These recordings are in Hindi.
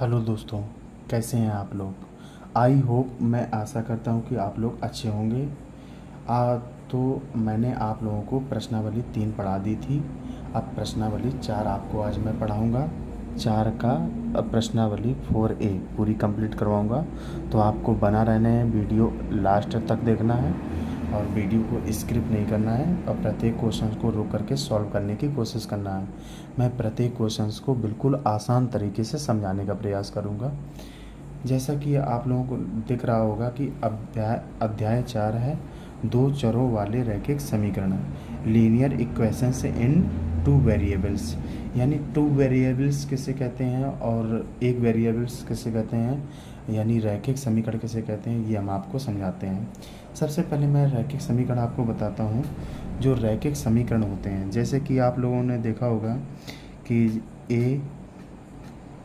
हेलो दोस्तों, कैसे हैं आप लोग। आई होप, मैं आशा करता हूं कि आप लोग अच्छे होंगे। तो मैंने आप लोगों को प्रश्नावली 3 पढ़ा दी थी। अब प्रश्नावली 4 आपको आज मैं पढ़ाऊंगा। 4 का प्रश्नावली 4A पूरी कंप्लीट करवाऊंगा। तो आपको बना रहना है, वीडियो लास्ट तक देखना है और वीडियो को स्किप नहीं करना है और प्रत्येक क्वेश्चन को रोक करके सॉल्व करने की कोशिश करना है। मैं प्रत्येक क्वेश्चंस को बिल्कुल आसान तरीके से समझाने का प्रयास करूँगा। जैसा कि आप लोगों को दिख रहा होगा कि अध्याय 4 है, 2 चरों वाले रैखिक समीकरण, लीनियर इक्वेशंस इन 2 वेरिएबल्स। यानी 2 वेरिएबल्स किसे कहते हैं और 1 वेरिएबल्स किसे कहते हैं, यानी रैखिक समीकरण किसे कहते हैं, ये हम आपको समझाते हैं। सबसे पहले मैं रैखिक समीकरण आपको बताता हूँ। जो रैखिक समीकरण होते हैं, जैसे कि आप लोगों ने देखा होगा कि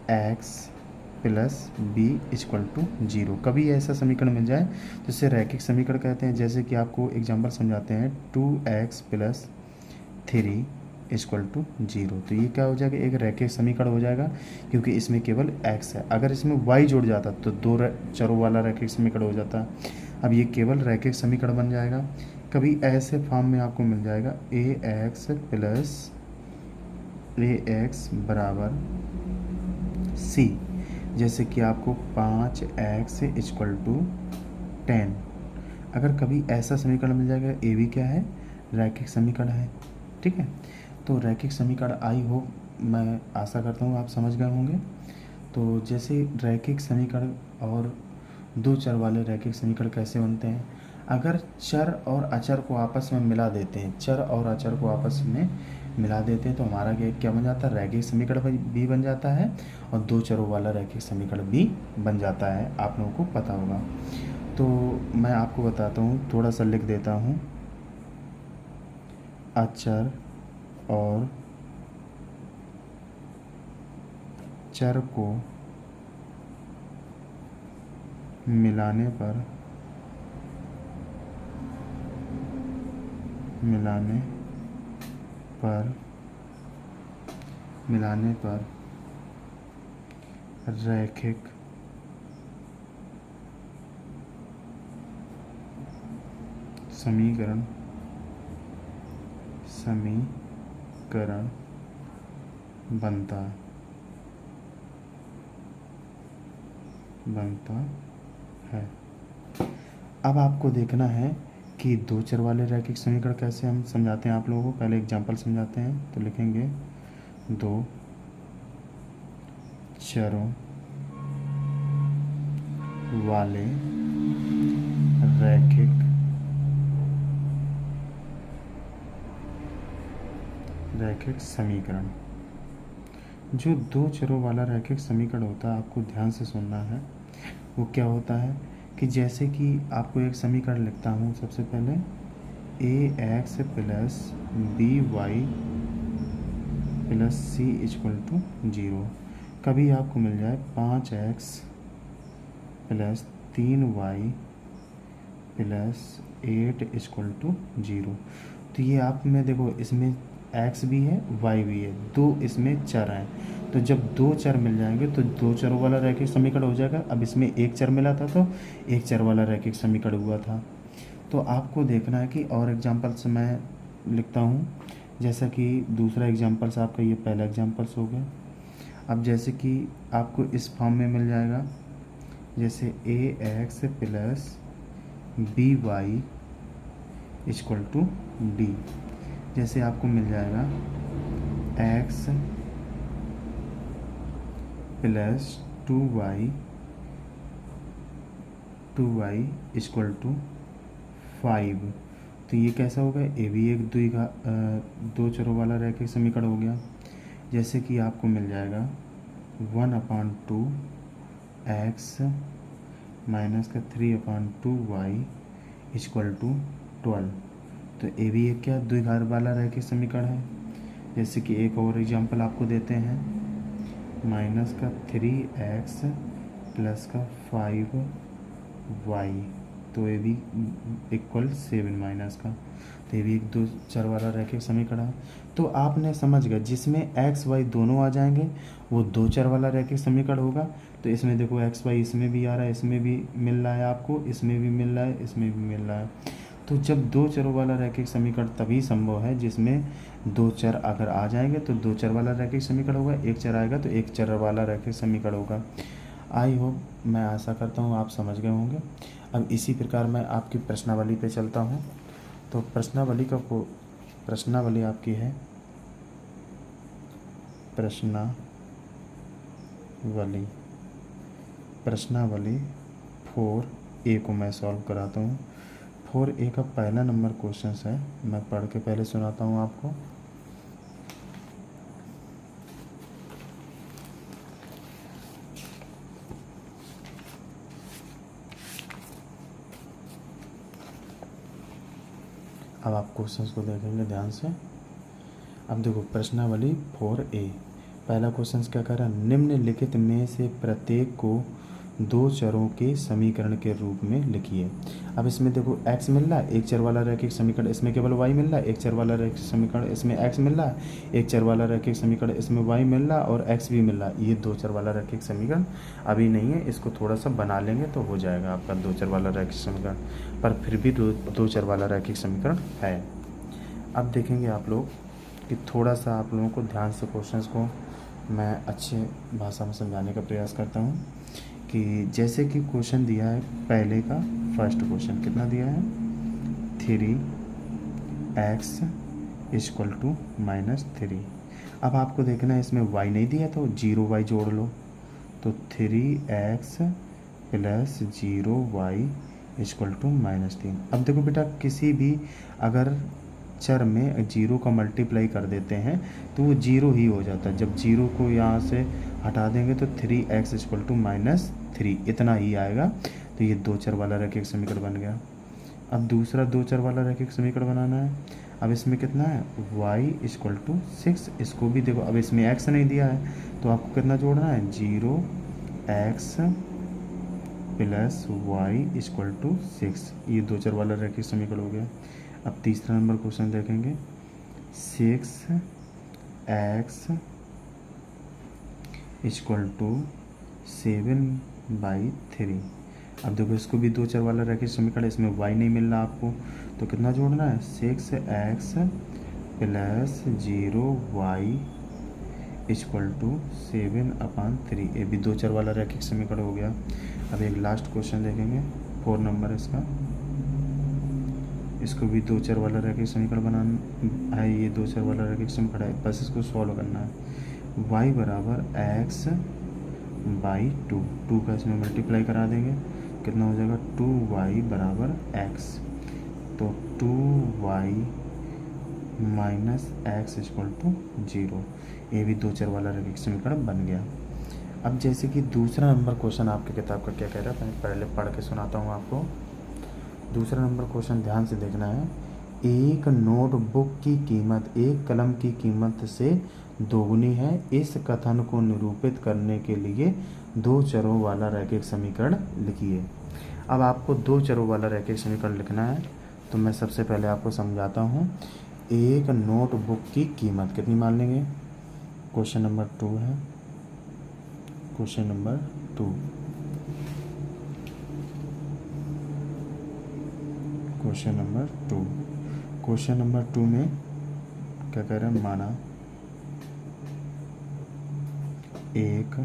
ax plus b equal to 0, कभी ऐसा समीकरण मिल जाए जिससे रैखिक समीकरण कहते हैं। जैसे कि आपको एग्जांपल समझाते हैं, 2x प्लस 3 इक्वल टू 0, तो ये क्या हो जाएगा, एक रैखिक समीकरण हो जाएगा क्योंकि इसमें केवल x है। अगर इसमें y जुड़ जाता तो 2 चरों वाला रैखिक समीकरण हो जाता। अब ये केवल रैखिक समीकरण बन जाएगा। कभी ऐसे फॉर्म में आपको मिल जाएगा ax प्लस ax बराबर c। जैसे कि आपको 5x इक्वल टू 10। अगर कभी ऐसा समीकरण मिल जाएगा, ए भी क्या है, रैखिक समीकरण है। ठीक है, तो रैखिक समीकरण आई हो, मैं आशा करता हूँ आप समझ गए होंगे। तो जैसे रैखिक समीकरण और 2 चर वाले रैखिक समीकरण कैसे बनते हैं, अगर चर और अचर को आपस में मिला देते हैं, चर और अचर को आपस में मिला देते हैं तो हमारा क्या बन जाता है, रैखिक समीकरण भी बन जाता है और 2 चरों वाला रैखिक समीकरण भी बन जाता है। आप लोगों को पता होगा। तो मैं आपको बताता हूँ, थोड़ा सा लिख देता हूँ। अचर और चर को मिलाने पर रैखिक समीकरण बनता है। अब आपको देखना है कि 2 चर वाले रैखिक समीकरण कैसे हम समझाते हैं आप लोगों को। पहले एग्जांपल समझाते हैं, तो लिखेंगे 2 चरों वाले रैखिक समीकरण। जो 2 चरों वाला रैखिक समीकरण होता है, आपको ध्यान से सुनना है। वो क्या होता है कि जैसे कि आपको एक समीकरण लिखता हूँ, सबसे पहले ax plus b y plus c equal to 0। कभी आपको मिल जाए 5x plus 3y plus 8 equal to 0। तो ये आप में देखो, इसमें x भी है y भी है, 2 इसमें चर हैं। तो जब 2 चर मिल जाएंगे तो 2 चरों वाला रैखिक समीकरण हो जाएगा। अब इसमें 1 चर मिला था तो 1 चर वाला रैखिक समीकरण हुआ था। तो आपको देखना है कि और एग्जाम्पल्स मैं लिखता हूँ। जैसा कि दूसरा एग्जाम्पल्स आपका, ये पहला एग्जाम्पल्स हो गया। अब जैसे कि आपको इस फॉर्म में मिल जाएगा, जैसे ax plus b y equal to d. जैसे आपको मिल जाएगा x plus 2y equal to 5। तो ये कैसा होगा, ये भी एक 2 चरों वाला रैखिक समीकरण हो गया। जैसे कि आपको मिल जाएगा 1/2 x माइनस का 3/2 y इक्वल टू 12। तो ये भी एक क्या, द्विघात वाला रैखिक समीकरण है। जैसे कि एक और एग्जांपल आपको देते हैं, माइनस का 3x प्लस का 5y। तो ये भी इक्वल 7 माइनस का, तो ये भी एक दो चर वाला रैखिक समीकरण है। तो आपने समझ गया, जिसमें एक्स वाई दोनों आ जाएंगे वो दो चर वाला रैखिक समीकरण होगा। तो इसमें देखो एक्स वाई इसमें भी आ रहा है, इसमें भी मिल रहा है आपको, इसमें भी मिल रहा है, इसमें भी मिल रहा है। तो जब दो चरों वाला रैखिक समीकरण तभी संभव है जिसमें दो चर अगर आ जाएंगे तो दो चर वाला रैखिक समीकरण होगा, एक चर आएगा तो एक चर वाला रैखिक समीकरण होगा। आई होप, मैं आशा करता हूँ आप समझ गए होंगे। अब इसी प्रकार मैं आपकी प्रश्नावली पे चलता हूँ। तो प्रश्नावली आपकी है, प्रश्नावली 4A को मैं सॉल्व कराता हूँ। 4A का पहला नंबर क्वेश्चन है, मैं पढ़ के पहले सुनाता हूँ आपको। अब आप क्वेश्चंस को देखेंगे ध्यान से। अब देखो प्रश्नावली 4A, पहला क्वेश्चन क्या कह रहा है, निम्नलिखित में से प्रत्येक को दो चरों के समीकरण के रूप में लिखिए। अब इसमें देखो x मिल रहा है, एक चर वाला रैखिक समीकरण, इसमें केवल y मिल रहा है, एक चर वाला रैखिक समीकरण, इसमें x मिल रहा है, एक चर वाला रैखिक समीकरण, इसमें y मिल रहा है और x भी मिल रहा है। ये दो चर वाला रैखिक समीकरण अभी नहीं है, इसको थोड़ा सा बना लेंगे तो हो जाएगा आपका दो चर वाला रैखिक समीकरण, पर फिर भी दो चर वाला रैखिक समीकरण है। अब देखेंगे आप लोग कि थोड़ा सा आप लोगों को ध्यान से क्वेश्चंस को मैं अच्छे भाषा में समझाने का प्रयास करता हूँ। कि जैसे कि क्वेश्चन दिया है पहले का, फर्स्ट क्वेश्चन कितना दिया है, 3x = -3। अब आपको देखना है इसमें y नहीं दिया तो 0y जोड़ लो, तो 3x + 0y = -3। अब देखो बेटा, किसी भी अगर चर में 0 का मल्टीप्लाई कर देते हैं तो वो 0 ही हो जाता है। जब 0 को यहाँ से हटा देंगे तो 3x = -3 इतना ही आएगा। तो ये दो चर वाला रैखिक समीकरण बन गया। अब दूसरा दो चर वाला रैखिक समीकरण बनाना है। अब इसमें कितना है, y = 6। इसको भी देखो, अब इसमें x नहीं दिया है तो आपको कितना जोड़ना है, 0x + y = 6। ये दो चर वाला रैखिक समीकरण हो गया। अब तीसरा नंबर क्वेश्चन देखेंगे, 6x = 7/3। अब देखो इसको भी दो चर वाला रैखिक समीकरण, इसमें y नहीं मिल रहा आपको तो कितना जोड़ना है, 6x + 0y = 7/3। ये भी दो चर वाला रैखिक समीकरण हो गया। अब एक लास्ट क्वेश्चन देखेंगे, 4 नंबर इसका, इसको भी दो चर वाला रैखिक समीकरण बनाना है। ये दो चर वाला रैखिक समीकरण है, बस इसको सॉल्व करना है। y = x/2, 2 का इसमें मल्टीप्लाई करा देंगे, कितना हो जाएगा, 2y = x। तो 2y - x = 0। ये भी दो चर वाला रैखिक समीकरण बन गया। अब जैसे कि दूसरा नंबर क्वेश्चन आपकी किताब का क्या कह रहा है, मैं पहले पढ़ के सुनाता हूँ आपको। दूसरा नंबर क्वेश्चन ध्यान से देखना है, एक नोटबुक की कीमत एक कलम की कीमत से दोगुनी है। इस कथन को निरूपित करने के लिए दो चरों वाला रैखिक समीकरण लिखिए। अब आपको दो चरों वाला रैखिक समीकरण लिखना है, तो मैं सबसे पहले आपको समझाता हूँ। एक नोटबुक की कीमत कितनी मान लेंगे, क्वेश्चन नंबर 2 है, question number 2, question number 2, question number 2 में क्या कह रहे हैं, माना एक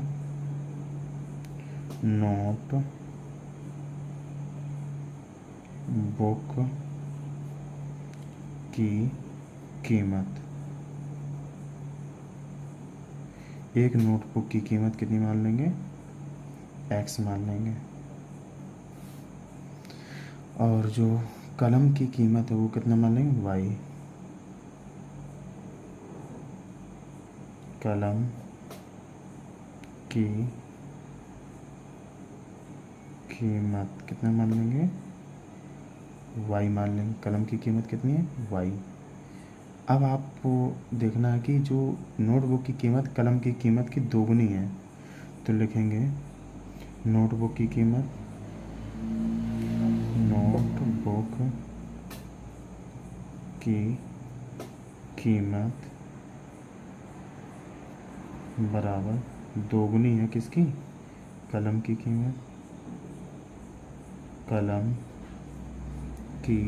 नोट बुक की कीमत, एक नोटबुक की कीमत कितनी मान लेंगे, x मान लेंगे, और जो कलम की कीमत है वो कितना मान लेंगे, y। कलम की कीमत कितना मान लेंगे, y मान लेंगे। कलम की कीमत कितनी है, y। अब आपको देखना है कि जो नोटबुक की कीमत कलम की कीमत की दोगुनी है, तो लिखेंगे नोटबुक की कीमत, नोटबुक की कीमत बराबर दोगुनी है किसकी? कलम की कीमत। कलम की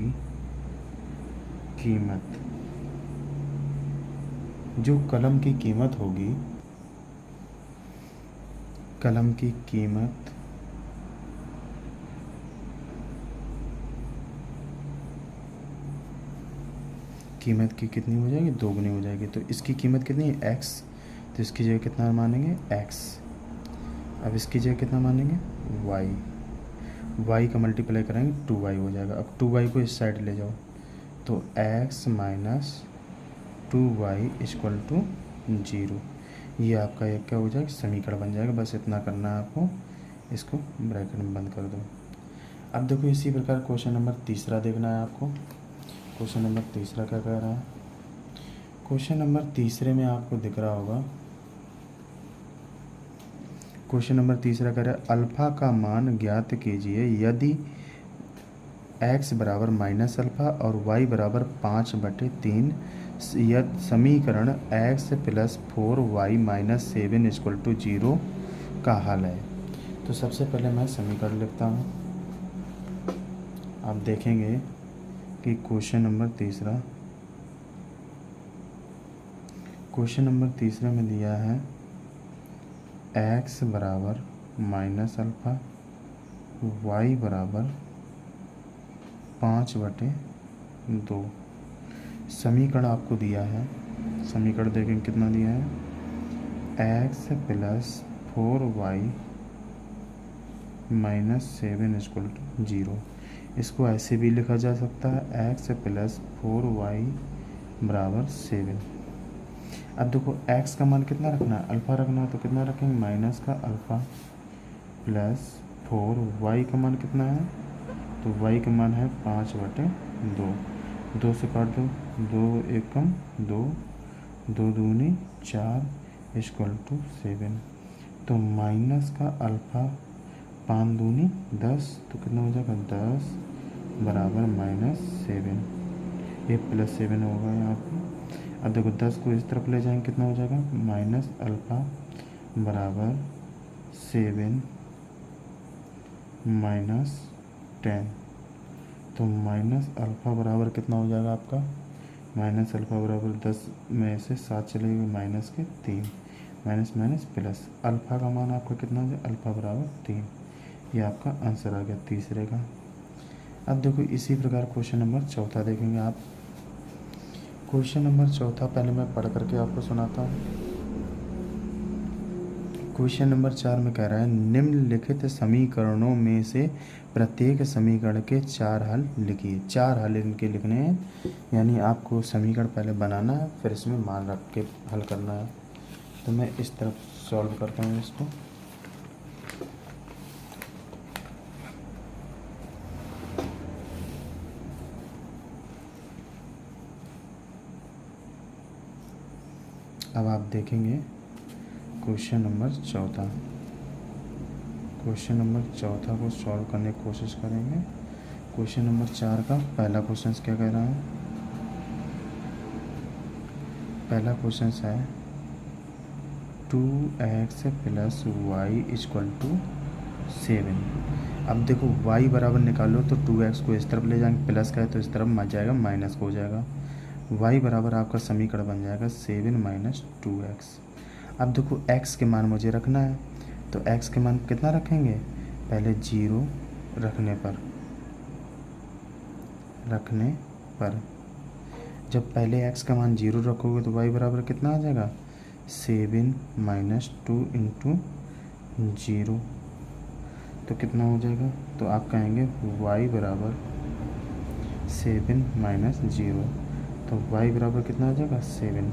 कीमत, जो कलम की कीमत होगी, कलम की कीमत की कितनी हो जाएगी? दोगुनी हो जाएगी। तो इसकी कीमत कितनी है? x, तो इसकी जगह कितना मानेंगे? x। अब इसकी जगह कितना मानेंगे? y का मल्टीप्लाई करेंगे 2y हो जाएगा। अब 2y को इस साइड ले जाओ तो x minus 2y equal to 0। ये आपका एक क्या हो जाएगा? समीकरण बन जाएगा। बस इतना करना है आपको, इसको ब्रैकेट में बंद कर दो। अब देखो इसी प्रकार क्वेश्चन नंबर तीसरा देखना है आपको। क्वेश्चन नंबर तीसरा क्या कह रहा है? क्वेश्चन नंबर तीसरे में आपको दिख रहा होगा, क्वेश्चन नंबर तीसरा कह रहा है अल्फ़ा का मान ज्ञात कीजिए यदि x बराबर माइनस अल्फ़ा और y बराबर 5/3 यदि समीकरण x plus 4y minus 7 equal to 0 का हल है। तो सबसे पहले मैं समीकरण लिखता हूँ। आप देखेंगे कि क्वेश्चन नंबर तीसरे में दिया है x बराबर माइनस अल्फ़ा, y बराबर 5/2। समीकरण आपको दिया है, समीकरण देखें कितना दिया है? x plus 4y minus 7 equal to 0। इसको ऐसे भी लिखा जा सकता है x प्लस 4y बराबर 7। अब देखो x का मान कितना रखना है? अल्फ़ा रखना है, तो कितना रखेंगे? माइनस का अल्फ़ा प्लस 4y का मान कितना है? तो y का मान है 5/2। 2 से काट दो, 2 एकम 2, 2 दूनी 4 इक्वल टू 7। तो माइनस का अल्फ़ा 5 दूनी 10, तो कितना हो जाएगा? 10 बराबर माइनस 7। ये प्लस 7 होगा यहाँ पे। अब देखो 10 को इस तरफ ले जाएंगे, कितना हो जाएगा? माइनस अल्फ़ा बराबर 7 माइनस 10। तो माइनस अल्फ़ा बराबर कितना हो जाएगा आपका? माइनस अल्फ़ा बराबर 10 में से 7 चलेगा, माइनस के 3, माइनस माइनस प्लस। अल्फ़ा का मान आपका कितना हो जाएगा? अल्फ़ा बराबर 3। ये आपका आंसर आ गया तीसरे का। अब देखो इसी प्रकार क्वेश्चन नंबर चौथा देखेंगे आप। क्वेश्चन नंबर चौथा पहले मैं पढ़ करके आपको सुनाता हूँ। क्वेश्चन नंबर 4 में कह रहा है निम्नलिखित समीकरणों में से प्रत्येक समीकरण के 4 हल लिखिए। 4 हल इनके लिखने हैं, यानी आपको समीकरण पहले बनाना है, फिर इसमें मान रख के हल करना है। तो मैं इस तरफ सॉल्व करता हूँ इसको। अब आप देखेंगे क्वेश्चन नंबर चौथा को सॉल्व करने की कोशिश करेंगे। क्वेश्चन नंबर 4 का पहला क्वेश्चन क्या कह रहा है? पहला क्वेश्चन है 2x plus y equal to 7। अब देखो y बराबर निकालो तो 2x को इस तरफ ले जाएंगे, प्लस का है तो इस तरफ मच जाएगा, माइनस को हो जाएगा। y बराबर आपका समीकरण बन जाएगा 7 माइनस 2x। अब देखो x के मान मुझे रखना है, तो x के मान कितना रखेंगे? पहले 0 रखने पर जब पहले x का मान 0 रखोगे तो y बराबर कितना आ जाएगा? 7 माइनस 2 इंटू 0, तो कितना हो जाएगा? तो आप कहेंगे y बराबर 7 माइनस 0, तो y बराबर कितना हो जाएगा? 7।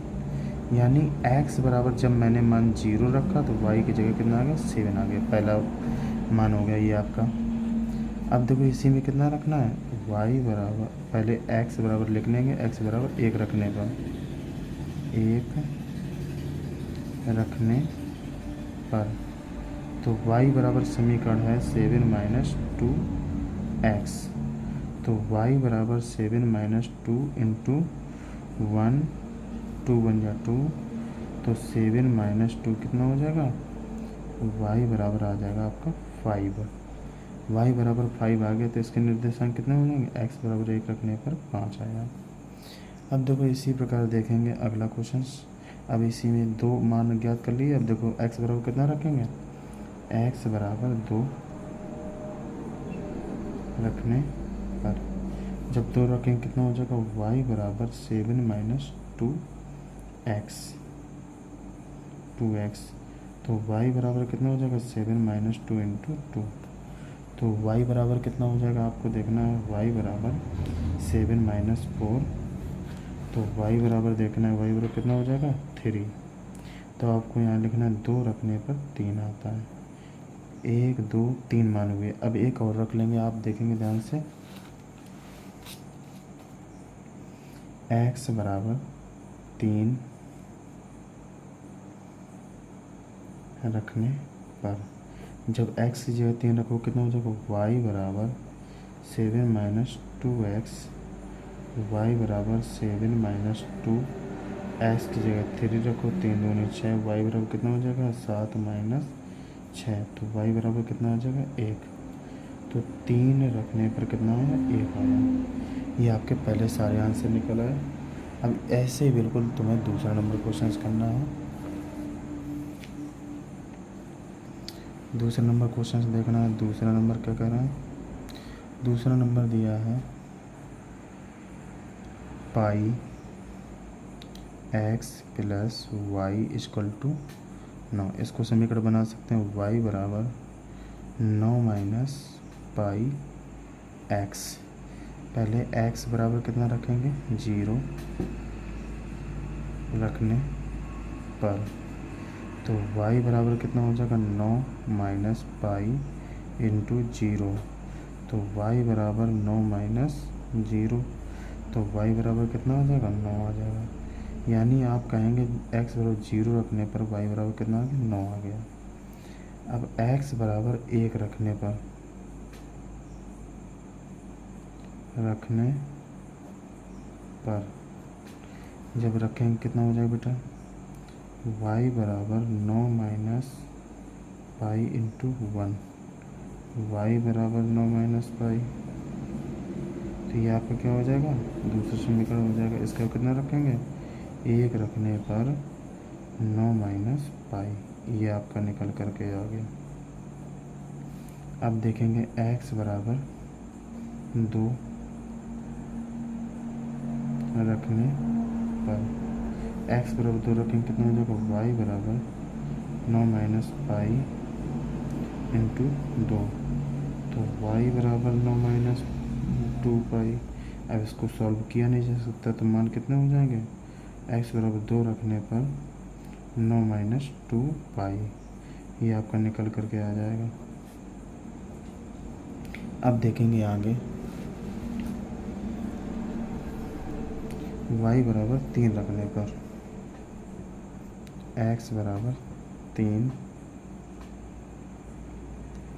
यानी x बराबर जब मैंने मान 0 रखा तो y की जगह कितना आ गया? 7 आ गया। पहला मान हो गया ये आपका। अब देखो इसी में कितना रखना है? y बराबर पहले x बराबर लिख लेंगे, x बराबर 1 रखने पर, 1 रखने पर तो y बराबर समीकरण है 7 माइनस 2x। तो y बराबर 7 माइनस 2 इंटू 1, 2 बन जा 2, तो 7 माइनस 2 कितना हो जाएगा, y बराबर आ जाएगा आपका 5। y बराबर 5 आ गया तो इसके निर्देशांक कितने हो जाएंगे, x बराबर 1 रखने पर 5 आया। अब देखो इसी प्रकार देखेंगे अगला क्वेश्चन। अब इसी में 2 मान ज्ञात कर लिए। अब देखो x बराबर कितना रखेंगे, x बराबर 2 रखने पर जब 2 रखेंगे कितना हो जाएगा, y बराबर 7 माइनस 2x, 2x। तो y बराबर कितना हो जाएगा, 7 माइनस 2 इंटू 2। तो y बराबर कितना हो जाएगा आपको देखना है, y बराबर 7 माइनस 4। तो y बराबर देखना है, y बराबर कितना हो जाएगा 3। तो आपको यहाँ लिखना है 2 रखने पर 3 आता है। 1 2 3 मान हुए। अब एक और रख लेंगे, आप देखेंगे ध्यान से। x बराबर 3 रखने पर जब x की जगह 3 रखो कितना हो जाएगा, y बराबर 7 माइनस 2x, y बराबर 7 माइनस 2, x की जगह 3 रखो, 3 दूनी 6, y बराबर कितना हो जाएगा 7 माइनस 6। तो y बराबर कितना आ जाएगा 1। तो 3 रखने पर कितना आया, 1 आया। ये आपके पहले सारे आंसर निकल आए। अब ऐसे ही बिल्कुल तुम्हें दूसरा नंबर क्वेश्चन करना है। दूसरा नंबर क्वेश्चन देखना है। दूसरा नंबर क्या कह रहा है, दूसरा नंबर दिया है pi x plus y equal to 9। इसको समीकरण बना सकते हैं, y बराबर 9 माइनस पाई x। पहले x बराबर कितना रखेंगे, 0 रखने पर तो y बराबर कितना हो जाएगा 9 माइनस पाई इंटू 0। तो y बराबर 9 माइनस 0, तो y बराबर कितना आ जाएगा 9 आ जाएगा। यानी आप कहेंगे x बराबर 0 रखने पर y बराबर कितना आ गया, 9 आ गया। अब x बराबर 1 रखने पर जब रखेंगे कितना हो जाएगा बेटा, y बराबर 9 माइनस पाई इंटू 1, y बराबर 9 माइनस पाई। तो ये आपका क्या हो जाएगा, दूसरा समीकरण हो जाएगा। इसका कितना रखेंगे, 1 रखने पर 9 माइनस पाई, ये आपका निकल करके आ गया। अब देखेंगे x बराबर 2 रखने पर x बराबर 2 रखेंगे कितना हो जाएगा, y बराबर 9 माइनस पाई इंटू 2। तो y बराबर 9 माइनस 2 पाई। अब इसको सॉल्व किया नहीं जा सकता, तो मान कितने हो जाएंगे, x बराबर 2 रखने पर 9 माइनस 2 पाई, ये आपका निकल करके आ जाएगा। अब देखेंगे आगे, y बराबर 3 रखने पर x बराबर 3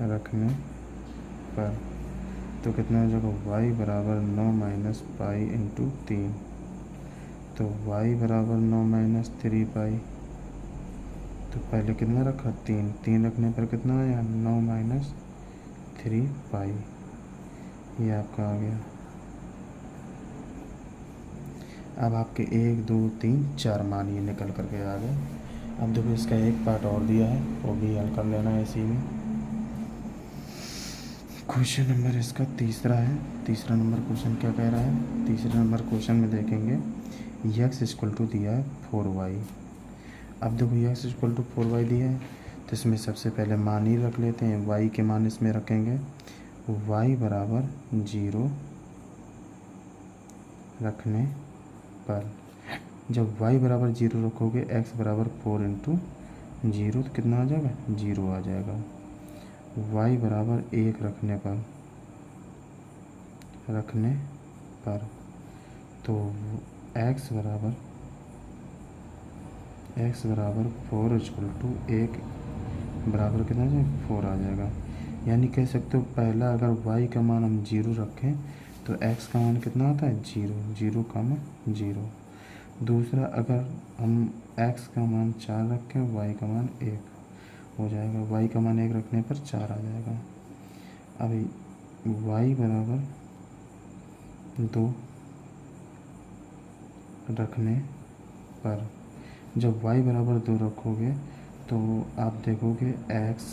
रखने पर तो कितना हो जाएगा, y बराबर 9 माइनस पाई इंटू 3। तो y बराबर 9 माइनस 3 पाई। तो पहले कितना रखा, 3 रखने पर कितना आया, 9 माइनस 3 पाई, ये आपका आ गया। अब आपके 1 2 3 4 मान ये निकल करके आ गए। अब देखो इसका एक पार्ट और दिया है, वो भी हल कर लेना है इसी में। क्वेश्चन नंबर इसका तीसरा है। तीसरा नंबर क्वेश्चन क्या कह रहा है, तीसरे नंबर क्वेश्चन में देखेंगे x इक्वल टू दिया है 4y। अब देखो x इक्वल टू 4y दिया है, तो इसमें सबसे पहले मान ही रख लेते हैं, y के मान इसमें रखेंगे। y बराबर 0 रखने पर जब y बराबर 0 रखोगे, x बराबर 4 इंटू 0, तो कितना आ जाएगा, 0 आ जाएगा। y बराबर 1 रखने पर तो x बराबर 4 इक्वल टू 1 बराबर कितना आ जाएगा, 4 आ जाएगा। यानी कह सकते हो पहला अगर y का मान हम 0 रखें तो x का मान कितना आता है 0, 0 कामा 0। दूसरा, अगर हम x का मान 4 रखें, y का मान 1 हो जाएगा। y का मान 1 रखने पर 4 आ जाएगा। अभी y बराबर 2 रखने पर, जब y बराबर 2 रखोगे तो आप देखोगे x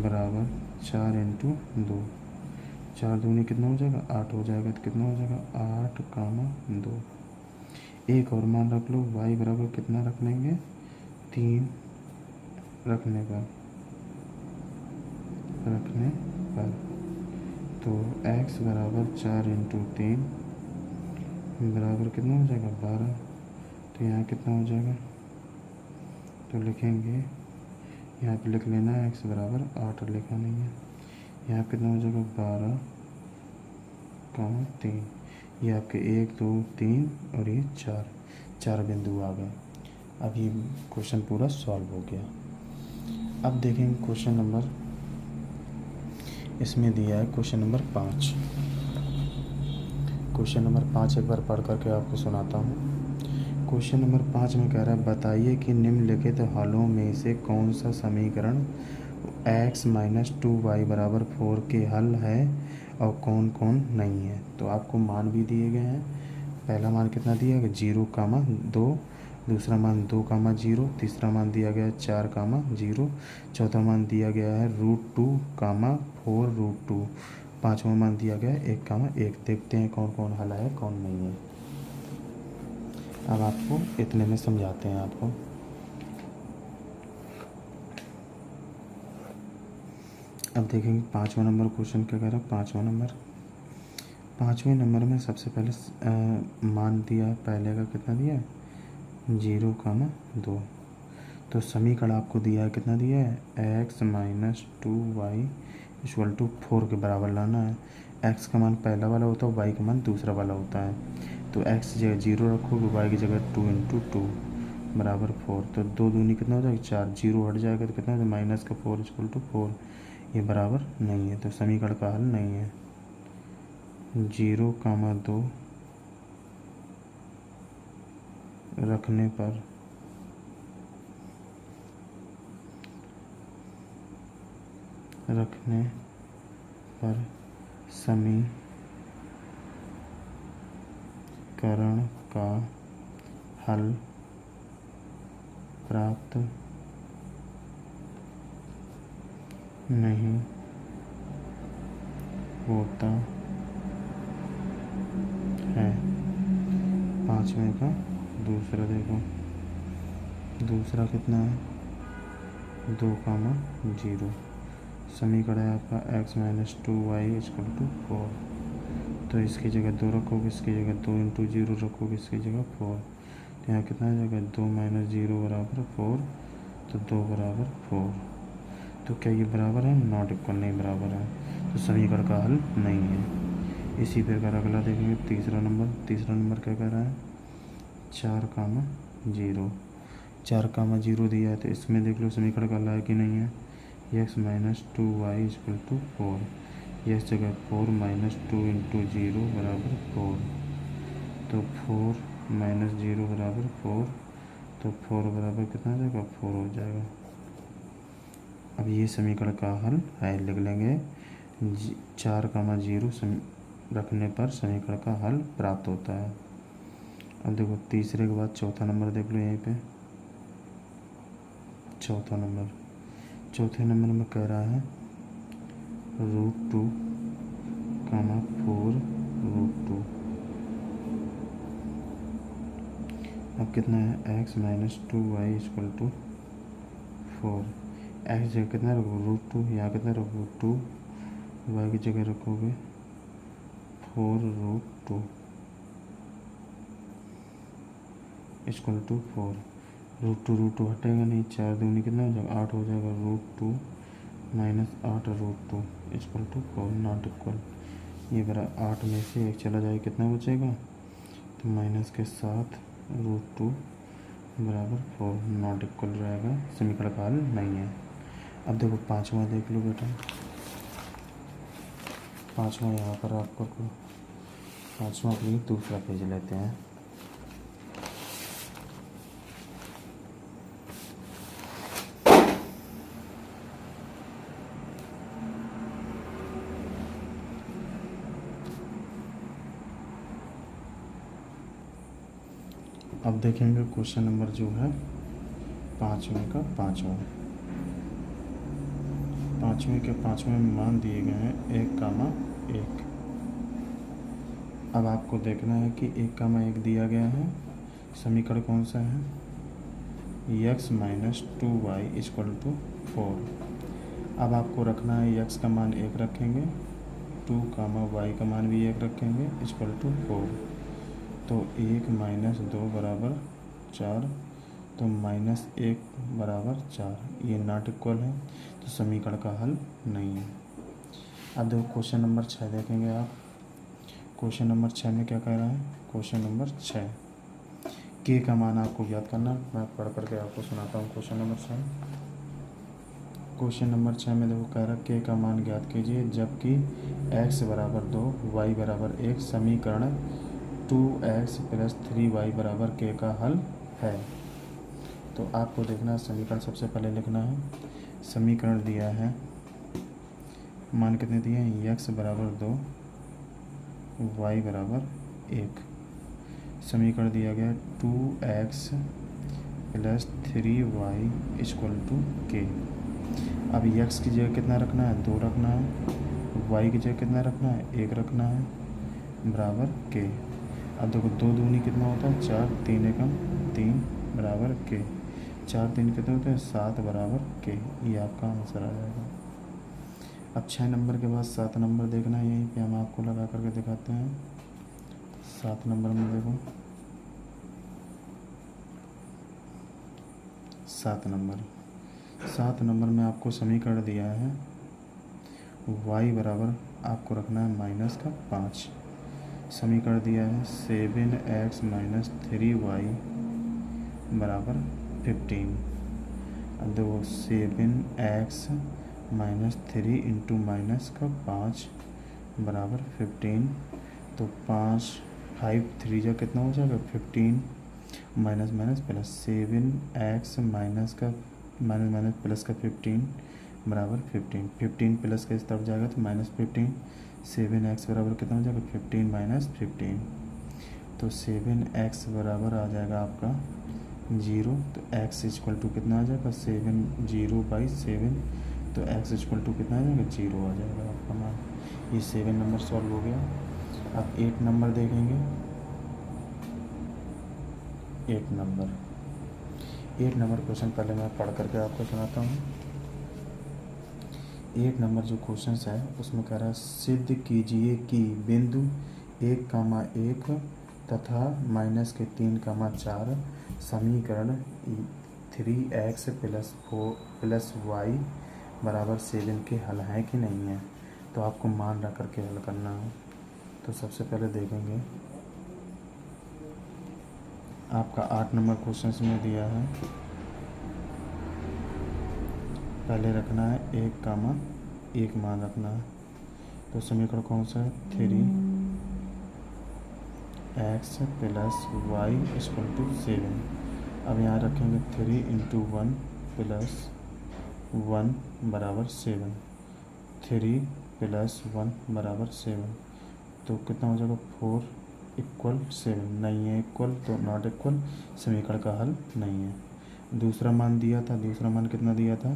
बराबर 4 इंटू 2, 4 दूनी कितना हो जाएगा 8 हो जाएगा। तो कितना हो जाएगा 8 कामा 2। एक और मान रख लो, y बराबर कितना रख लेंगे 3 रखने पर, तो x बराबर 4 इंटू 3 बराबर कितना हो जाएगा 12। तो यहाँ कितना हो जाएगा, तो लिखेंगे, यहाँ पे लिख लेना है x बराबर 8, लिखा नहीं है। यहाँ कितना हो जाएगा 12 कामा 3। ये आपके 1 2 3 और ये 4 बिंदु आ गए। अब ये क्वेश्चन पूरा सॉल्व हो गया। अब देखेंगे क्वेश्चन नंबर, इसमें दिया है क्वेश्चन नंबर 5। क्वेश्चन नंबर 5 एक बार पढ़ करके आपको सुनाता हूँ। क्वेश्चन नंबर 5 में कह रहा है, बताइए कि निम्नलिखित हलों में से कौन सा समीकरण x माइनस 2y बराबर 4 के हल है और कौन कौन नहीं है। तो आपको मान भी दिए गए हैं। पहला मान कितना दिया गया 0 कामा 2, दूसरा मान 2 कामा 0, तीसरा मान दिया गया 4 कामा 0, चौथा मान दिया गया है √2 कामा 4 √2, पाँचवा मान दिया गया है 1 कामा 1। देखते हैं कौन कौन हल है कौन नहीं है। अब आपको इतने में समझाते हैं आपको। अब देखेंगे 5वां नंबर क्वेश्चन क्या कह रहा है। 5वें नंबर में सबसे पहले मान दिया, पहले का कितना दिया है 0 कामा 2। तो समीकरण आपको दिया है, कितना दिया है x minus 2y equal to 4 के बराबर लाना है। x का मान पहला वाला होता है, y का मान दूसरा वाला होता है। तो x की जगह 0 रखोगे, y की जगह 2 इंटू 2 बराबर 4। तो 2 दूनी कितना हो जाएगा 4, 0 हट जाएगा तो कितना हो जाएगा माइनस का 4 इक्वल टू 4। ये बराबर नहीं है, तो समीकरण का हल नहीं है। 0 कामा 2 रखने पर समीकरण का हल प्राप्त नहीं होता है। 5वें का दूसरा देखो, दूसरा कितना है 2 कामा 0। समीकरण है आपका x minus 2y equal to 4। तो इसकी जगह 2 रखोगे, इसकी जगह 2 इंटू 0 रखोगे, इसकी जगह 4। तो यहाँ कितना आ जाएगा 2 माइनस 0 बराबर 4, तो 2 बराबर 4। तो क्या ये बराबर है, नॉट इक्वल, नहीं बराबर है, तो समीकरण का हल नहीं है। इसी प्रकार अगला देखेंगे तीसरा नंबर क्या कह रहा है 4 कामा 0। 4 कामा 0 दिया है, तो इसमें देख लो समीकरण का हल है कि नहीं है। x minus 2y equal to 4, यह जगह 4 माइनस 2 इंटू 0 बराबर 4। तो 4 माइनस 0 बराबर 4, तो 4 बराबर कितना आ जाएगा 4 हो जाएगा। अब ये समीकरण का हल है, लिख लेंगे 4 कामा 0 रखने पर समीकरण का हल प्राप्त होता है। अब देखो तीसरे के बाद चौथा नंबर देख लो यहीं पे। चौथे नंबर में कह रहा है √2 कामा 4 √2। अब कितना है x minus 2y equal to 4। x जगह कितना रखोगे √2, यहाँ कितना रखोगे 2, y की जगह रखोगे 4 √2 इक्वल टू 4। √2 हटेगा नहीं, 4 दूनी कितना हो जाएगा 8 हो जाएगा। √2 minus 8 √2 equal to 4, not equal. ये बराबर 8 में से 1 चला जाए, कितना बचेगा, तो माइनस के साथ √2 बराबर 4, नॉट इक्वल रहेगा, समीकरण का हल नहीं है। अब देखो 5वां देख लो बेटा। पाँचवा यहाँ पर आपको पाँचवा के लिए दूसरा पेज लेते हैं। अब देखेंगे क्वेश्चन नंबर जो है पाँचवें के पाँचवें मान दिए गए हैं 1,1। अब आपको देखना है कि 1,1 दिया गया है, समीकरण कौन सा है, x minus 2y equal to 4। अब आपको रखना है x का मान 1 रखेंगे, 2 y का मान भी 1 रखेंगे इक्वल टू 4। तो 1 माइनस 2 बराबर 4, तो -1 बराबर 4, ये नॉट इक्वल है, तो समीकरण का हल नहीं है। अब देखो क्वेश्चन नंबर 6 देखेंगे आप। क्वेश्चन नंबर 6 में क्या कह रहा है, क्वेश्चन नंबर 6 के का मान आपको ज्ञात करना। मैं पढ़ करके आपको सुनाता हूँ। क्वेश्चन नंबर 6 में देखो कह रहा है के का मान ज्ञात कीजिए जबकि x बराबर 2 y बराबर 1 समीकरण 2x प्लस 3y बराबर के का हल है। तो आपको देखना है समीकरण सबसे पहले लिखना है। समीकरण दिया है, मान कितने दिए हैं, x बराबर 2 y बराबर 1। समीकरण दिया गया 2x plus 3y equal to के। अब x की जगह कितना रखना है, 2 रखना है, y की जगह कितना रखना है, 1 रखना है, बराबर के। अब देखो 2 दूनी कितना होता है, 4, 3 एकम 3 बराबर के। 4 3 कितने होते हैं, 7 बराबर के। ये आपका आंसर आ जाएगा। अब 6 नंबर के बाद 7 नंबर देखना है, यहीं पे हम आपको लगा करके दिखाते हैं। 7 नंबर में देखो, 7 नंबर में आपको समीकरण दिया है y बराबर आपको रखना है -5। समीकरण दिया है 7x माइनस 3y बराबर 15। अब देखो 7x माइनस 3 इंटू -5 बराबर 15। तो 5 3 जा कितना हो जाएगा, 15 minus minus plus 7x minus plus का 15 बराबर 15 प्लस का इस तरफ जाएगा तो -15। 7x बराबर कितना हो जाएगा, 15 माइनस 15। तो 7x बराबर आ जाएगा आपका 0। तो x इक्वल टू कितना आ जाएगा, 7 0/7। तो x इक्वल टू कितना आ जाएगा, 0 आ जाएगा आपका मान। ये 7 नंबर सॉल्व हो गया। अब 8 नंबर देखेंगे। 8 नंबर क्वेश्चन पहले मैं पढ़ करके आपको सुनाता हूँ। 8 नंबर जो क्वेश्चन है उसमें कह रहा है सिद्ध कीजिए कि बिंदु 1,1 तथा -3,4 समीकरण 3x प्लस y बराबर 7 के हल हैं कि नहीं है। तो आपको मान रख करके हल करना है। तो सबसे पहले देखेंगे आपका 8 नंबर क्वेश्चन में दिया है, पहले रखना है 1,1 मान रखना है। तो समीकरण कौन सा है, 3x plus y equal to 7। अब यहाँ रखेंगे 3 इंटू 1 प्लस 1 बराबर 7। 3 प्लस 1 बराबर 7। तो कितना हो जाएगा, 4 इक्वल 7 नहीं है, इक्वल तो नॉट इक्वल, समीकरण का हल नहीं है। दूसरा मान दिया था, दूसरा मान कितना दिया था,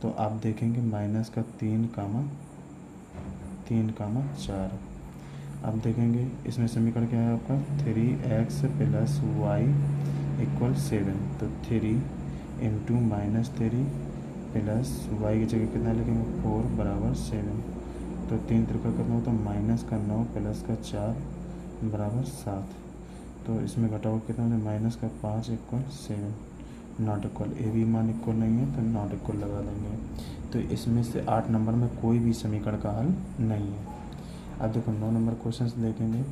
तो आप देखेंगे -3,4। अब देखेंगे इसमें समीकरण क्या है आपका, 3x प्लस y इक्वल 7। तो 3 इंटू -3 प्लस y की जगह कितना लिखेंगे, 4 बराबर 7। तो 3 त्रिका कितना होता है, -9 प्लस का 4 बराबर 7। तो इसमें घटाओ कितना होता है, -5 इक्वल 7 नॉट इक्वल। ए भी मान इक्वल नहीं है तो नॉट इक्वल लगा देंगे। तो इसमें से 8 नंबर में कोई भी समीकरण का हल नहीं है। अब देखो 9 नंबर क्वेश्चन देखेंगे।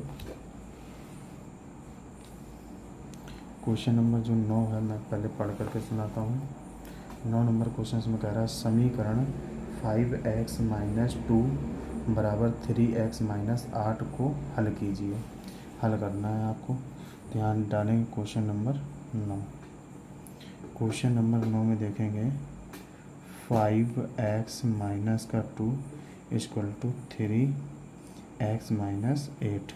क्वेश्चन नंबर जो 9 है मैं पहले पढ़ करके सुनाता हूँ। 9 नंबर क्वेश्चन में कह रहा है समीकरण 5x माइनस 2 बराबर 3x माइनस 8 को हल कीजिए। हल करना है आपको। ध्यान डालेंगे क्वेश्चन नंबर 9। क्वेश्चन नंबर 9 में देखेंगे 5x माइनस का 2 इक्वल टू 3x माइनस 8।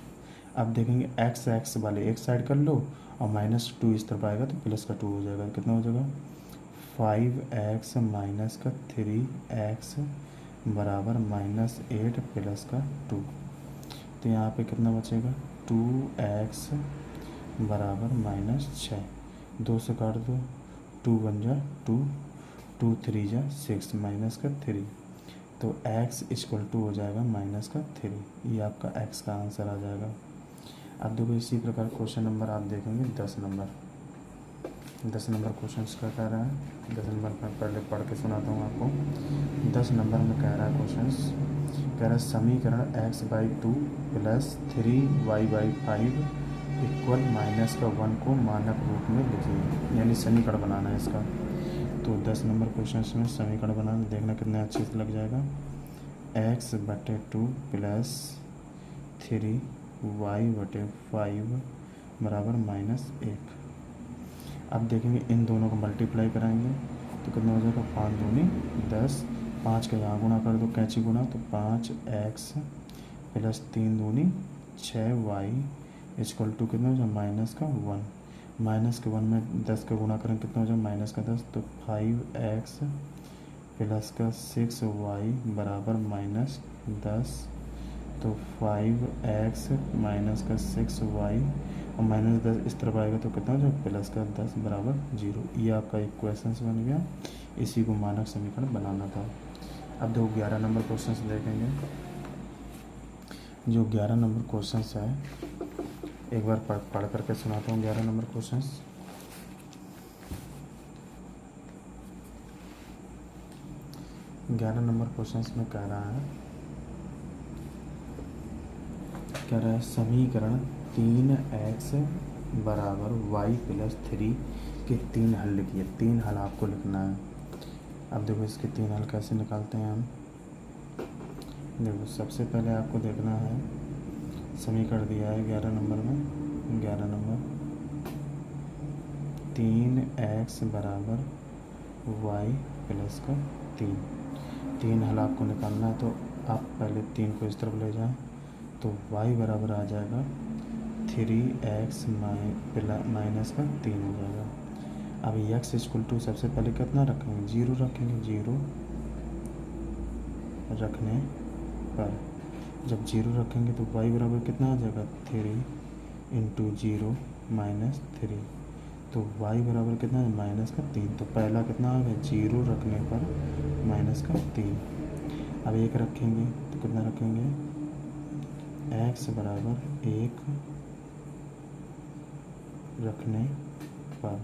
अब देखेंगे x वाले एक साइड कर लो और -2 इस तरफ आएगा तो प्लस का 2 हो जाएगा। कितना हो जाएगा 5x माइनस का 3x बराबर -8 प्लस का 2। तो यहाँ पे कितना बचेगा 2x बराबर -6। 2 से काट दो 2 बन जा 2, 2 3 जा 6 माइनस का 3। तो x इक्वल टू हो जाएगा -3। ये आपका x का आंसर आ जाएगा। अब देखो इसी प्रकार क्वेश्चन नंबर आप देखेंगे 10 नंबर। 10 नंबर क्वेश्चन का कह रहा है 10 नंबर में पहले पढ़ के सुनाता हूँ आपको। 10 नंबर में कह रहा है क्वेश्चन, कह रहा है समीकरण x/2 प्लस 3y/5 इक्वल -1 को मानक रूप में लिखिए। यानी समीकरण बनाना है इसका। तो 10 नंबर क्वेश्चन में समीकरण बनाना, देखना कितने अच्छे से लग जाएगा। x/2 प्लस 3y/5 बराबर -1। अब देखेंगे इन दोनों को मल्टीप्लाई कराएंगे तो कितना हो जाएगा 5 दूनी 10। 5 का यहाँ गुणा कर दो कैंची गुणा, तो 5x प्लस 3 दूनी 6y इक्वल टू कितना हो जाए -1। -1 में 10 का गुणा करें कितना हो जाए -10। तो 5x प्लस का 6y बराबर -10। तो 5x माइनस का 6y और -10 इस तरफ आएगा तो कितना हो जाएगा प्लस का 10 बराबर 0। ये आपका एक क्वेश्चन बन गया। इसी को मानक समीकरण बनाना था। अब देखो 11 नंबर क्वेश्चन देखेंगे। जो 11 नंबर क्वेश्चन है एक बार पढ़ करके सुनाता हूँ। 11 नंबर क्वेश्चन 11 नंबर क्वेश्चन में कह रहा है समीकरण 3x बराबर y प्लस 3 के 3 हल लिखिए। 3 हल आपको लिखना है। अब देखो इसके 3 हल कैसे निकालते हैं हम। देखो सबसे पहले आपको देखना है समीकरण दिया है 11 नंबर में। 11 नंबर 3x बराबर y प्लस का 3 हल आपको निकालना है। तो आप पहले 3 को इस तरफ ले जाएं तो y बराबर आ जाएगा 3x माइनस का 3 हो जाएगा। अब x इक्वल टू सबसे पहले कितना रखेंगे 0 रखेंगे। 0 रखने पर जब 0 रखेंगे तो y बराबर कितना आ जाएगा 3 इंटू 0 -3। तो y बराबर कितना है -3। तो पहला कितना आ गया 0 रखने पर -3। अब 1 रखेंगे तो कितना रखेंगे x बराबर 1 रखने पर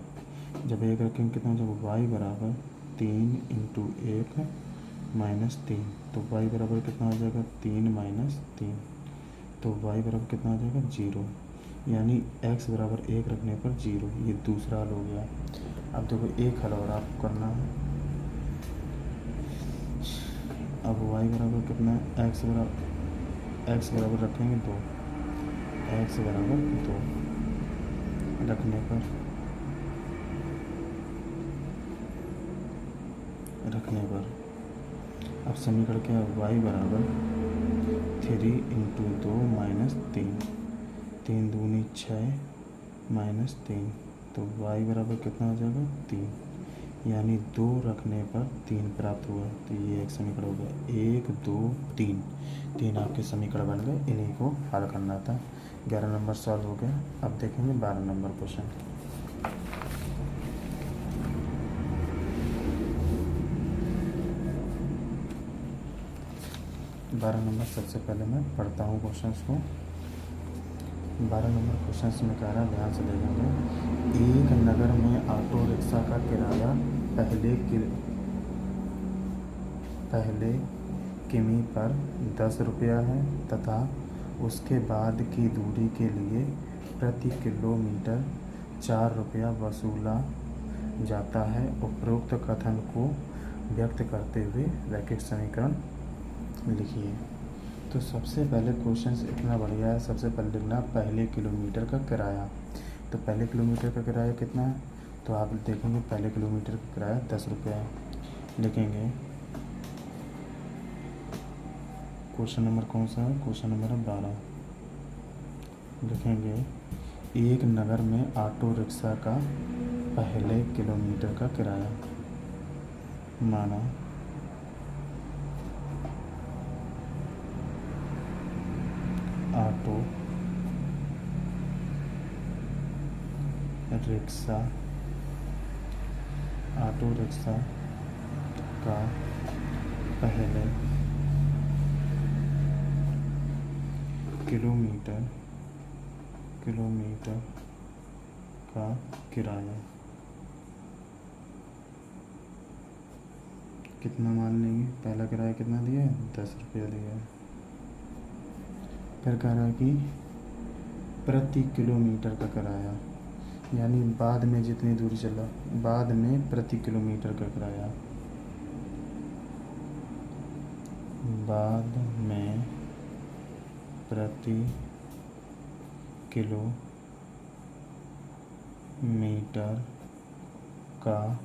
जब 1 रखेंगे कितना हो जाएगा y बराबर 3 इंटू 1 -3। तो y बराबर कितना हो जाएगा 3 -3। तो y बराबर कितना हो जाएगा 0। यानी x बराबर 1 रखने पर 0। ये दूसरा हल हो गया। अब देखो एक हल और आपको करना है। अब y बराबर कितना है x बराबर रखेंगे 2। x बराबर 2 रखने पर अब समीकरण क्या है y बराबर 3 इंटू 2 -3। 3 दूनी 6 -3। तो y बराबर कितना हो जाएगा 3। यानी 2 रखने पर 3 प्राप्त हुआ। तो ये एक समीकरण हो गया। 1 2 3 आपके समीकरण बन गए। इन्हीं को हल करना था। 11 नंबर सॉल्व हो गया। अब देखेंगे 12 नंबर क्वेश्चन। 12 नंबर सबसे पहले मैं पढ़ता हूँ क्वेश्चन को। 12 नंबर क्वेश्चन में कह रहा है ध्यान से देखेंगे। एक नगर में ऑटो रिक्शा का किराया पहले किमी पर 10 रुपया है तथा उसके बाद की दूरी के लिए प्रति किलोमीटर 4 रुपया वसूला जाता है। उपरोक्त कथन को व्यक्त करते हुए रैखिक समीकरण लिखिए। तो सबसे पहले क्वेश्चन इतना बढ़िया है। सबसे पहले लिखना पहले किलोमीटर का किराया। तो पहले किलोमीटर का किराया कितना है, तो आप देखेंगे पहले किलोमीटर का किराया 10 रुपये है। लिखेंगे क्वेश्चन नंबर कौन सा है, क्वेश्चन नंबर है 12। लिखेंगे एक नगर में ऑटो रिक्शा का पहले किलोमीटर का किराया माना ऑटो रिक्शा का पहले किलोमीटर का किराया कितना मान लेंगे। पहला किराया कितना दिया है, 10 रुपया दिया है। फिर कह रहा है कि प्रति किलोमीटर का किराया, यानी बाद में जितनी दूरी चला, बाद में प्रति किलोमीटर का किराया, बाद में प्रति किलोमीटर का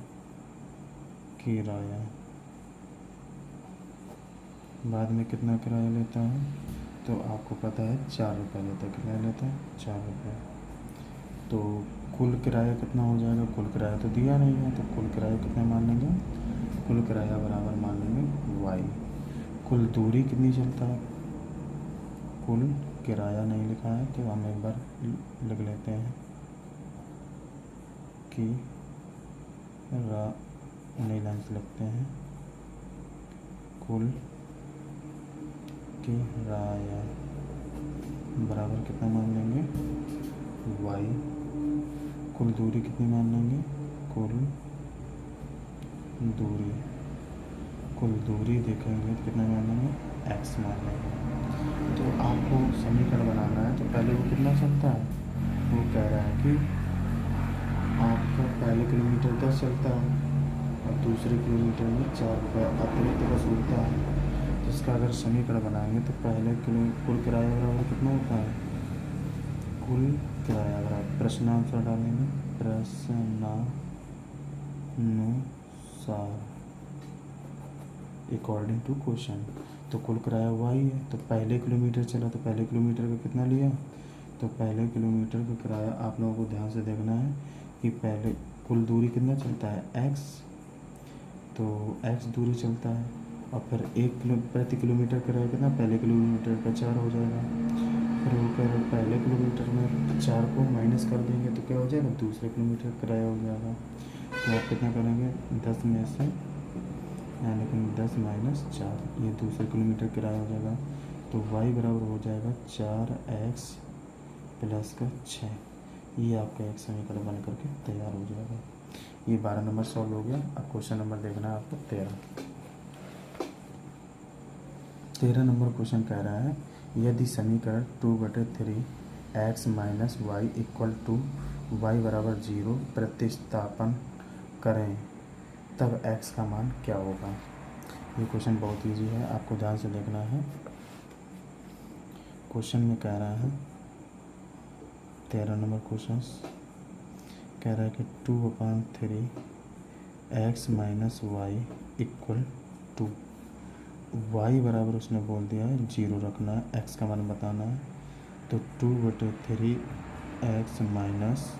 किराया, बाद में कितना किराया लेता है, तो आपको पता है 4 रुपये लेता है। कितना लेता है, 4 रुपये। तो कुल किराया कितना हो जाएगा, कुल किराया तो दिया नहीं है, तो कुल किराया कितना मान लेंगे, कुल किराया बराबर मान लेंगे y। कुल दूरी कितनी चलता है, कुल किराया नहीं लिखा है तो हम एक बार लिख लेते हैं कि नई लाइन से लिखते हैं कुल किराया बराबर कितना मान लेंगे y। कुल दूरी कितनी मान लेंगे, कुल दूरी देखेंगे तो कितना मान लेंगे, x मान लेंगे। तो आपको समीकरण बनाना है तो पहले वो कितना चलता है, वो कह रहा है कि आपका पहले किलोमीटर 10 चलता है और दूसरे किलोमीटर में 4 रुपये अतिरिक्त वसूलता है। तो इसका अगर समीकरण बनाएंगे तो पहले कुल किराया बराबर कितना होता है, कुल किराया बराबर प्रश्नानुसार डालेंगे, प्रश्नानुसार अकॉर्डिंग टू क्वेश्चन। तो कुल किराया y है, तो पहले किलोमीटर चला तो पहले किलोमीटर का कितना लिया, तो पहले किलोमीटर का किराया आप लोगों को ध्यान से देखना है कि पहले कुल दूरी कितना चलता है x, तो x दूरी चलता है और फिर प्रति किलोमीटर किराया कितना, पहले किलोमीटर का 4 हो जाएगा। फिर वो कह रहे पहले किलोमीटर में 4 को माइनस कर देंगे तो क्या हो जाएगा, दूसरे किलोमीटर किराया हो जाएगा। तो आप कितना करेंगे, 10 में से लेकिन 10 माइनस 4, ये दूसरे किलोमीटर किराया हो जाएगा। तो y बराबर हो जाएगा 4x प्लस का 6। ये आपका एक समीकरण बन करके तैयार हो जाएगा। ये 12 नंबर सॉल्व हो गया। अब क्वेश्चन नंबर देखना है आपको 13 नंबर क्वेश्चन कह रहा है यदि समीकरण 2/3 x minus y equal to y बराबर 0 प्रतिस्थापन करें तब x का मान क्या होगा। ये क्वेश्चन बहुत ईजी है, आपको ध्यान से देखना है। क्वेश्चन में कह रहा है 13 नंबर क्वेश्चन कह रहा है कि 2/3 x minus y equal to y बराबर उसने बोल दिया है 0 रखना है, x का मान बताना है। तो 2/3 x माइनस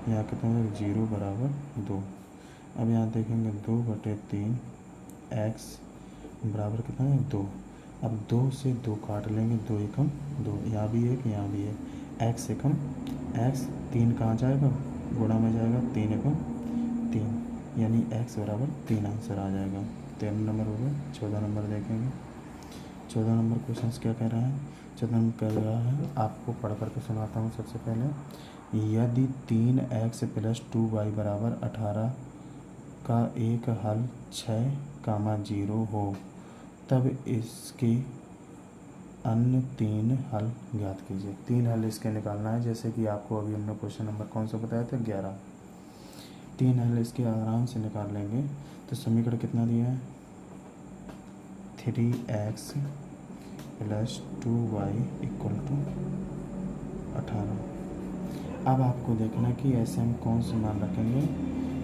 यहाँ कितना है 0 बराबर 2। अब यहाँ देखेंगे 2/3 x बराबर कितना है 2। अब 2 से 2 काट लेंगे, 2 एकम 2, यहाँ भी एक यहाँ भी एक, x एकम x 3 कहाँ जाएगा, गुणा में जाएगा, 3 एकम 3, यानी x बराबर 3 आंसर आ जाएगा। 13 नंबर हो गया। 14 नंबर देखेंगे। 14 नंबर क्वेश्चन क्या कह रहा है, 14 नंबर कह रहा है आपको पढ़ करके सुनाता हूँ। सबसे पहले यदि 3x प्लस 2y बराबर 18 का एक हल 6,0 हो तब इसके अन्य 3 हल ज्ञात कीजिए। 3 हल इसके निकालना है, जैसे कि आपको अभी हमने क्वेश्चन नंबर कौन सा बताया था 11। 3 हल इसके आराम से निकाल लेंगे। तो समीकरण कितना दिया है 3x plus 2y equal to 18। अब आपको देखना कि ऐसे हम कौन सा मान रखेंगे।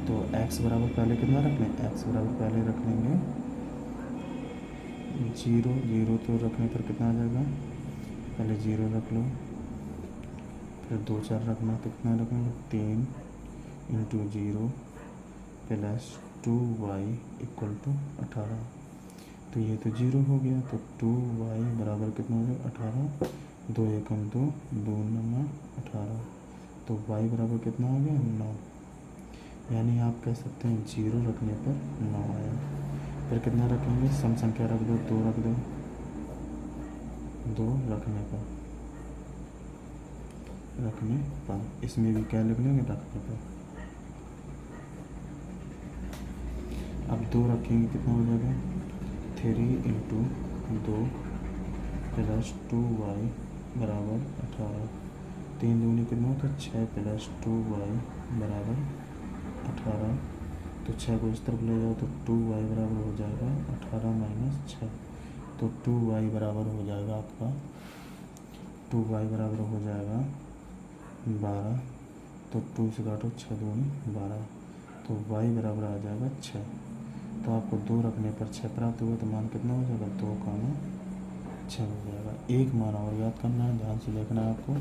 तो x बराबर पहले कितना रख लें, x बराबर पहले रख लेंगे 0, 0 तो रखने पर कितना आ जाएगा, पहले 0 रख लो, फिर 2 4 रखना तो कितना रखेंगे 3 into 0 plus 2y equal to 18। तो ये तो 0 हो गया, तो 2y बराबर कितना हो गया 18, 2 एकम 2, 2 9 18, तो y बराबर कितना हो गया 9। यानी आप कह सकते हैं 0 रखने पर 9 आया। फिर कितना रखेंगे, सम संख्या रख दो, 2 रख दो, 2 रखने पर इसमें भी क्या लिख लेंगे, रखने पर। अब 2 रखेंगे कितना हो जाएगा 3 इंटू 2 प्लस 2y बराबर 18, 3 दूनी कितना होता है 6 प्लस 2y बराबर 18। तो 6 को इस तरफ ले जाओ तो 2y बराबर हो जाएगा 18 माइनस 6, तो 2y बराबर हो जाएगा आपका 2y बराबर हो जाएगा 12। तो 2 से काटो 6 दूनी 12, तो y बराबर आ जाएगा 6। तो आपको 2 रखने पर 6 प्राप्त हुआ, तो मान कितना हो जाएगा 2 का 6 हो जाएगा। एक मान और याद करना है, ध्यान से देखना है आपको।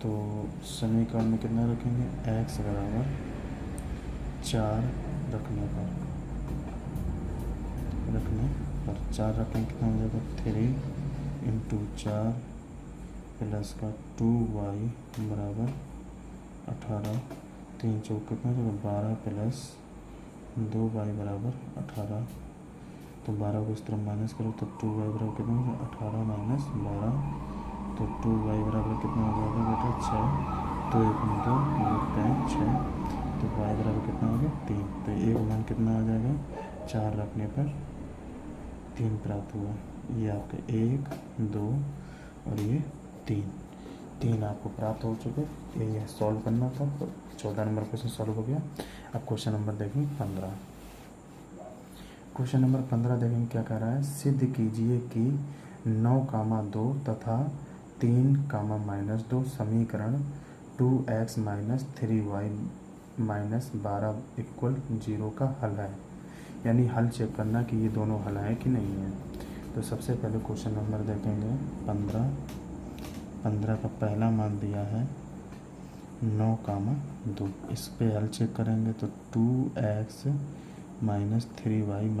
तो समीकरण में कितना रखेंगे, x बराबर 4 रखने पर 4 रखेंगे कितना हो जाएगा 3 इंटू 4 प्लस का 2y बराबर 18, 3 चौक कितना हो जाएगा 12 प्लस 2y बराबर 18। तो 12 को इस तरफ माइनस करो तो 2y बराबर कितना हो जाएगा 18 माइनस 12, तो 2y बराबर कितना हो जाएगा बेटा 6, तो 1 2 लिखते हैं 6, तो y बराबर कितना हो गया 3। तो एक मान कितना आ जाएगा 4 रखने पर 3 प्राप्त हुआ। ये आपके 1 2 और ये 3 आपको प्राप्त हो चुके। ये सॉल्व करना था, तो 14 नंबर क्वेश्चन सॉल्व हो गया। अब क्वेश्चन नंबर देखेंगे 15। क्वेश्चन नंबर 15 देखेंगे क्या कह रहा है, सिद्ध कीजिए कि 9, 2 तथा 3, -2 समीकरण 2x - 3y - 12 इक्वल 0 का हल है। यानी हल चेक करना कि ये दोनों हल हैं कि नहीं है। तो सबसे पहले क्वेश्चन नंबर देखेंगे 15 का पहला मान दिया है 9, 2। इस पे हल चेक करेंगे तो 2x - 3y -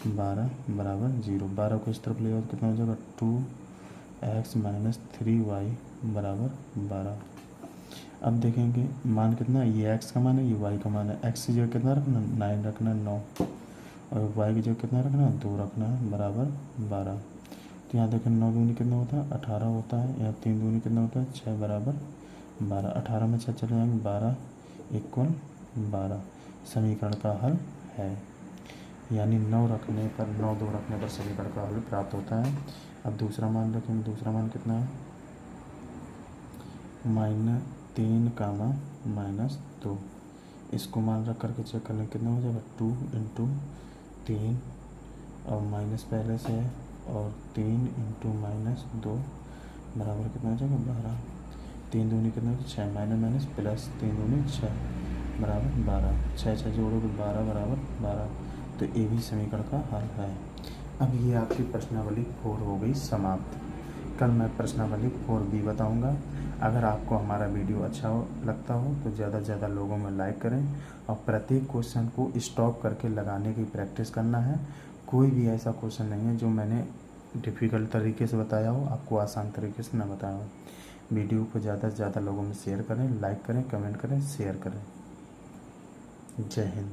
12 बराबर 0। 12 को इस तरफ ले जाओ तो कितना हो जाएगा 2x - 3y बराबर 12। अब देखेंगे मान कितना, ये x का मान है, ये y का मान है। x की जगह कितना रखना 9 रखना है 9, और y की जगह कितना रखना है 2 रखना है बराबर 12। तो यहाँ देखें 9 दूनी कितना होता है 18 होता है, यहाँ 3 दूनी कितना होता है 6 बराबर 12। 18 में 6 चले जाएंगे 12 इक्वल 12 समीकरण का हल है। यानी 9 रखने पर 9 2 रखने पर समीकरण का हल प्राप्त होता है। अब दूसरा मान रखेंगे, दूसरा मान कितना है -3, -2। इसको मान रख करके चेक कर लें कितना हो जाएगा 2 इंटू 3 और माइनस पहले से है, और 3 इंटू -2 बराबर कितना हो जाएगा 12। 3 दूनी कितना होगा 6, माइनस प्लस 3 दूनी 6 बराबर 12, 6 6 जोड़ोगे 12 बराबर 12। तो ये भी समीकरण का हल है। अब ये आपकी प्रश्नावली 4 हो गई समाप्त। कल मैं प्रश्नावली 4b बताऊंगा। अगर आपको हमारा वीडियो अच्छा लगता हो तो ज़्यादा से ज़्यादा लोगों में लाइक करें, और प्रत्येक क्वेश्चन को स्टॉप करके लगाने की प्रैक्टिस करना है। कोई भी ऐसा क्वेश्चन नहीं है जो मैंने डिफ़िकल्ट तरीके से बताया हो, आपको आसान तरीके से ना बताया हो। वीडियो को ज़्यादा से ज़्यादा लोगों में शेयर करें, लाइक करें, कमेंट करें, शेयर करें। जय हिंद।